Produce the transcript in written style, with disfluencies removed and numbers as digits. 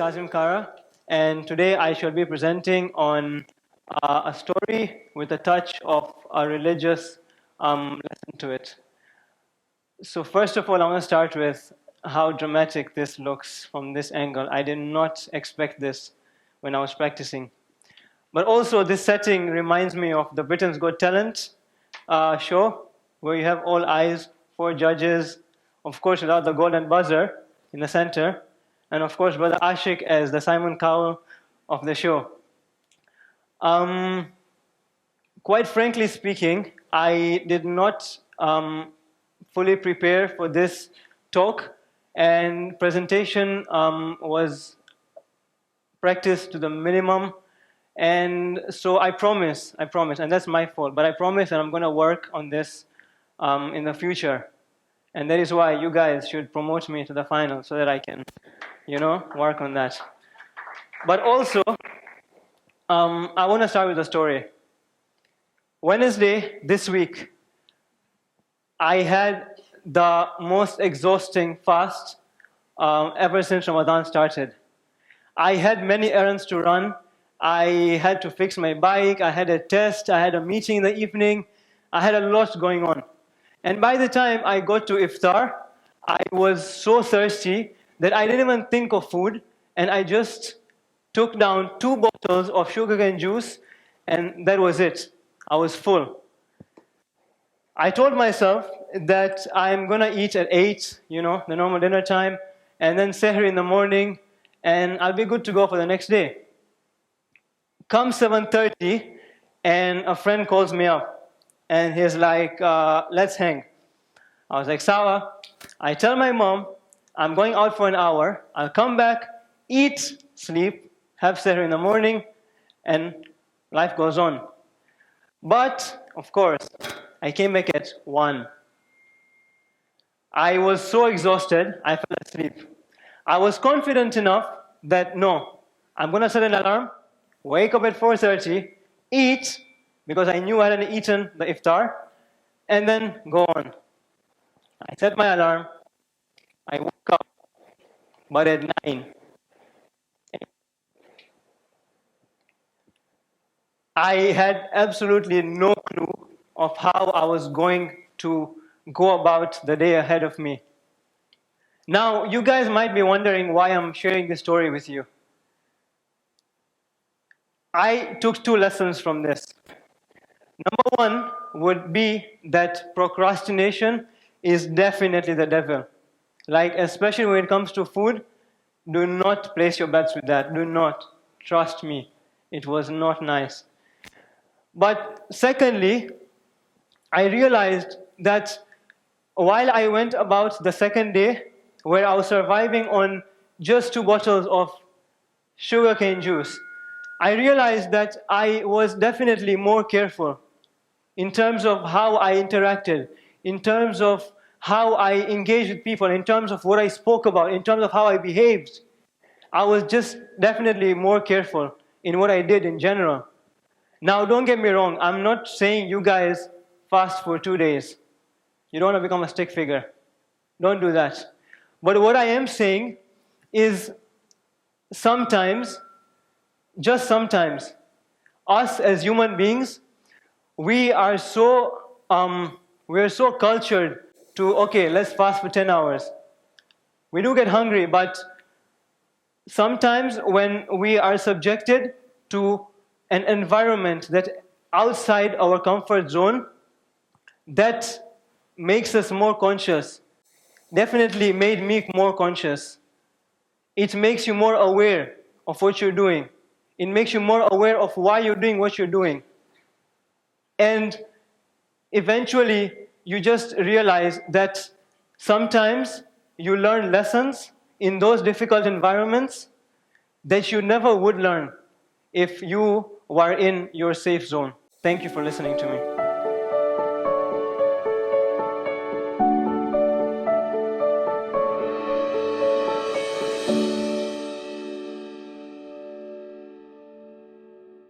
Kadhim and today I shall be presenting on a story with a touch of a religious lesson to it. So first of all, I want to start with how dramatic this looks from this angle. I did not expect this when I was practicing. But also this setting reminds me of the Britain's Got Talent show, where you have all eyes, 4 judges, of course without the golden buzzer in the center, and of course Brother Ashik as the Simon Cowell of the show. Quite frankly speaking, I did not fully prepare for this talk, and presentation was practiced to the minimum. And so I promise, and that's my fault, but I promise that I'm going to work on this in the future. And that is why you guys should promote me to the final so that I can, work on that. But also, I want to start with a story. Wednesday this week, I had the most exhausting fast ever since Ramadan started. I had many errands to run. I had to fix my bike, I had a test, I had a meeting in the evening, I had a lot going on. And by the time I got to iftar, I was so thirsty that I didn't even think of food, and I just took down 2 bottles of sugarcane juice, and that was it. I was full. I told myself that I'm gonna eat at 8, the normal dinner time, and then sehri in the morning, and I'll be good to go for the next day. Come 7:30, and a friend calls me up, and he's like, let's hang. I was like, Sawa. I tell my mom, I'm going out for an hour, I'll come back, eat, sleep, have sehri in the morning, and life goes on. But, of course, I came back at 1. I was so exhausted, I fell asleep. I was confident enough that, no, I'm going to set an alarm, wake up at 4:30, eat, because I knew I hadn't eaten the iftar, and then go on. I set my alarm, I woke up, but at 9. I had absolutely no clue of how I was going to go about the day ahead of me. Now, you guys might be wondering why I'm sharing this story with you. I took 2 lessons from this. Number 1 would be that procrastination is definitely the devil. Like, especially when it comes to food, do not place your bets with that. Do not. Trust me. It was not nice. But secondly, I realized that while I went about the second day, where I was surviving on just 2 bottles of sugarcane juice, I realized that I was definitely more careful in terms of how I interacted, in terms of how I engaged with people, in terms of what I spoke about, in terms of how I behaved. I was just definitely more careful in what I did in general. Now, don't get me wrong, I'm not saying you guys fast for 2 days. You don't want to become a stick figure. Don't do that. But what I am saying is sometimes, just sometimes, us as human beings, we are so cultured to, okay, let's fast for 10 hours. We do get hungry, but sometimes when we are subjected to an environment that outside our comfort zone, that makes us more conscious. Definitely made me more conscious. It makes you more aware of what you're doing. It makes you more aware of why you're doing what you're doing. And eventually, you just realize that sometimes you learn lessons in those difficult environments that you never would learn if you were in your safe zone. Thank you for listening to me.